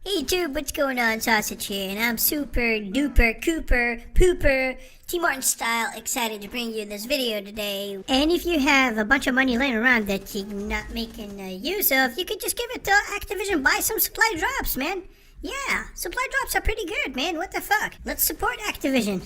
Hey YouTube, what's going on? Sausage here, and I'm super duper cooper pooper T Martin style excited to bring you this video today. And if you have a bunch of money laying around that you're not making use of, you could just give it to Activision, buy some supply drops, man. Yeah, supply drops are pretty good, man. What the fuck? Let's support Activision.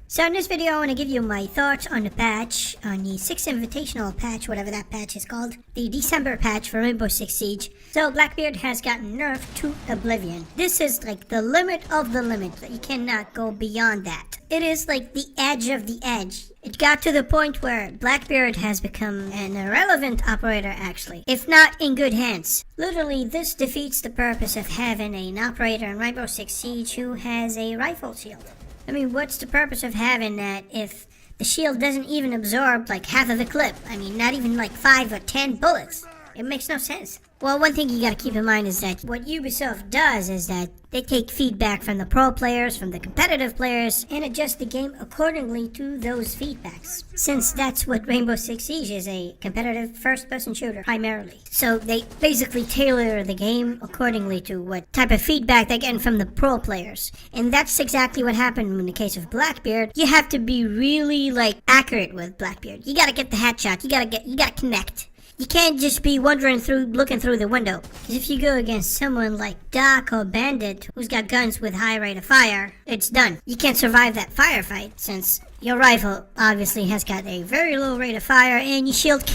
So in this video, I want to give you my thoughts on the patch, on the 6th Invitational patch, whatever that patch is called, the December patch for Rainbow Six Siege. So Blackbeard has gotten nerfed to oblivion. This is like the limit of the limit. You cannot go beyond that. It is like the edge of the edge. It got to the point where Blackbeard has become an irrelevant operator actually, if not in good hands. Literally, this defeats the purpose of having an operator in Rainbow Six Siege who has a rifle shield. I mean, what's the purpose of having that if the shield doesn't even absorb like half of the clip? I mean, not even like 5 or 10 bullets. It makes no sense. Well, one thing you gotta keep in mind is that what Ubisoft does is that they take feedback from the pro players, from the competitive players, and adjust the game accordingly to those feedbacks. Since that's what Rainbow Six Siege is, a competitive first-person shooter, primarily. So they basically tailor the game accordingly to what type of feedback they're getting from the pro players. And that's exactly what happened in the case of Blackbeard. You have to be really, like, accurate with Blackbeard. You gotta get the headshot, you gotta connect. You can't just be looking through the window. Because if you go against someone like Doc or Bandit, who's got guns with high rate of fire, it's done. You can't survive that firefight, since your rifle obviously has got a very low rate of fire, and your shield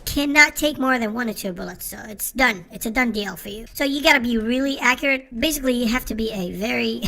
cannot take more than 1 or 2 bullets, so it's done. It's a done deal for you. So you gotta be really accurate. Basically, you have to be a very...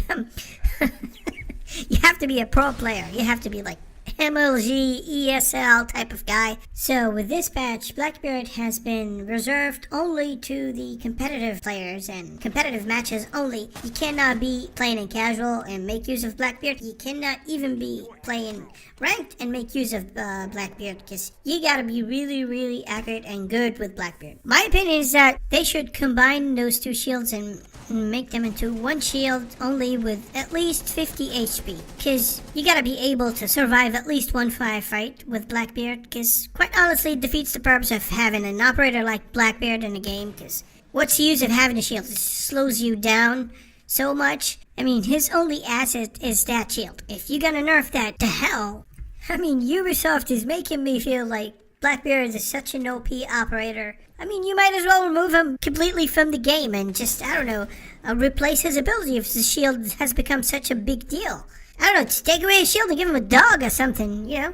you have to be a pro player. You have to be like MLG, ESL type of guy. So with this patch, Blackbeard has been reserved only to the competitive players and competitive matches only. You cannot be playing in casual and make use of Blackbeard. You cannot even be playing ranked and make use of Blackbeard, because you gotta be really, really accurate and good with Blackbeard. My opinion is that they should combine those two shields and make them into one shield only with at least 50 HP, because you gotta be able to survive at least one firefight with Blackbeard, because quite honestly it defeats the purpose of having an operator like Blackbeard in the game, because what's the use of having a shield? It slows you down so much. I mean, his only asset is that shield. If you're gonna nerf that to hell, I mean, Ubisoft is making me feel like Blackbeard is such an OP operator. I mean, you might as well remove him completely from the game and just, I don't know, replace his ability if the shield has become such a big deal. I don't know, just take away his shield and give him a dog or something, you know?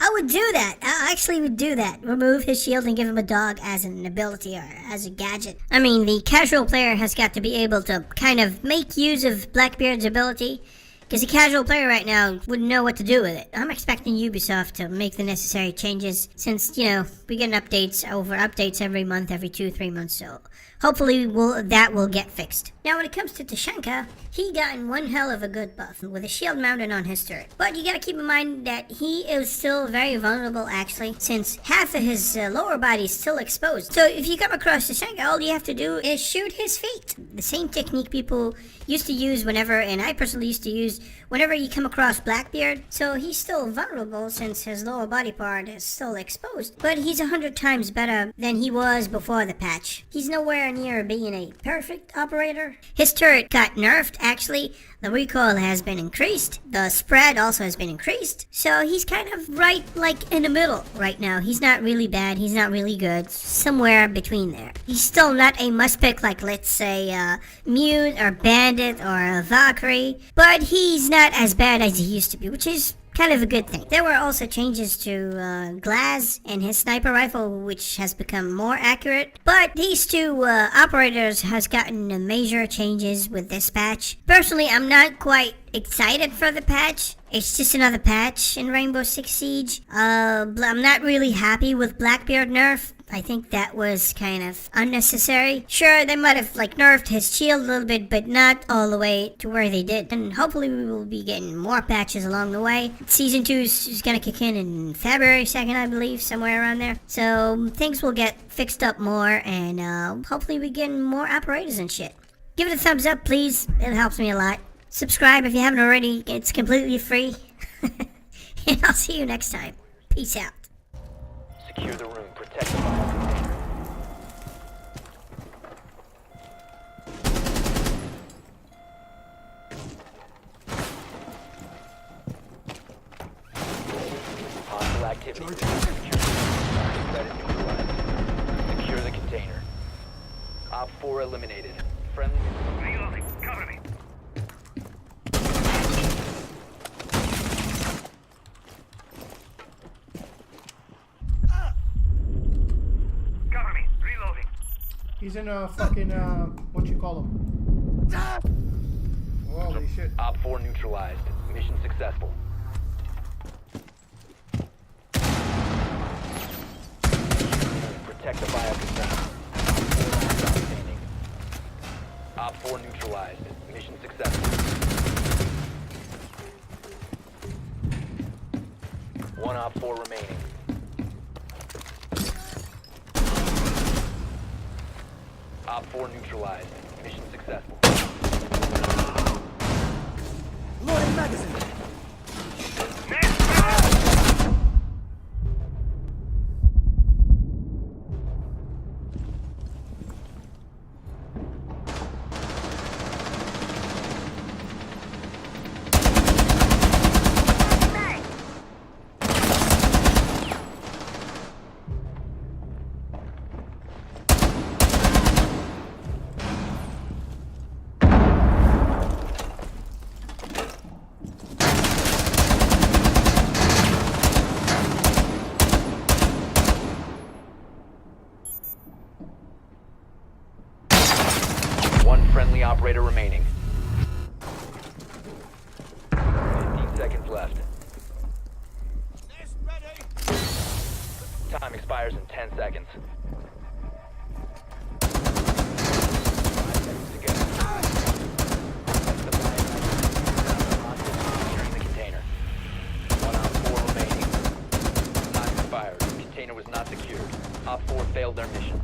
I would do that. I actually would do that. Remove his shield and give him a dog as an ability or as a gadget. I mean, the casual player has got to be able to kind of make use of Blackbeard's ability, because the casual player right now wouldn't know what to do with it. I'm expecting Ubisoft to make the necessary changes since, you know, we get updates every month, every 2-3 months, so hopefully that will get fixed. Now when it comes to Tachanka, he gotten one hell of a good buff with a shield mounted on his turret. But you gotta keep in mind that he is still very vulnerable actually, since half of his lower body is still exposed. So if you come across Tachanka, all you have to do is shoot his feet. The same technique people used to use whenever, and I personally used to use whenever you come across Blackbeard. So he's still vulnerable since his lower body part is still exposed, but he's 100 times better than he was before the patch. He's nowhere near being a perfect operator. His turret got nerfed actually. The recoil has been increased. The spread also has been increased. So he's kind of right like in the middle right now. He's not really bad. He's not really good. Somewhere between there. He's still not a must pick like, let's say, Mute or Bandit or Valkyrie. But he's not as bad as he used to be, which is kind of a good thing. There were also changes to Glass and his sniper rifle, which has become more accurate. But these two operators has gotten major changes with this patch. Personally, I'm not quite excited for the patch. It's just another patch in Rainbow Six Siege. I'm not really happy with Blackbeard Nerf. I think that was kind of unnecessary. Sure, they might have like nerfed his shield a little bit, but not all the way to where they did. And hopefully we will be getting more patches along the way. Season 2 is gonna kick in February 2nd, I believe, somewhere around there. So things will get fixed up more, and hopefully we get more operators and shit. Give it a thumbs up, please. It helps me a lot. Subscribe if you haven't already. It's completely free. And I'll see you next time. Peace out. Secure the room. Protect the bomb. activity. Threat is neutralized. Secure the container. Op 4 eliminated. Friendly. Reloading. Cover me. Cover me. Reloading. He's in a fucking, what you call him? Holy shit. Op 4 neutralized. Mission successful. Protect the bio container. Op 4 neutralized. Mission successful. One Op 4 remaining. Op 4 neutralized. Mission successful. Loading magazine. One friendly operator remaining. 15 seconds left. Time expires in 10 seconds. 5 seconds to go. Place the bio securing the container. One Op 4 remaining. Time expired. Container was not secured. Op 4 failed their mission.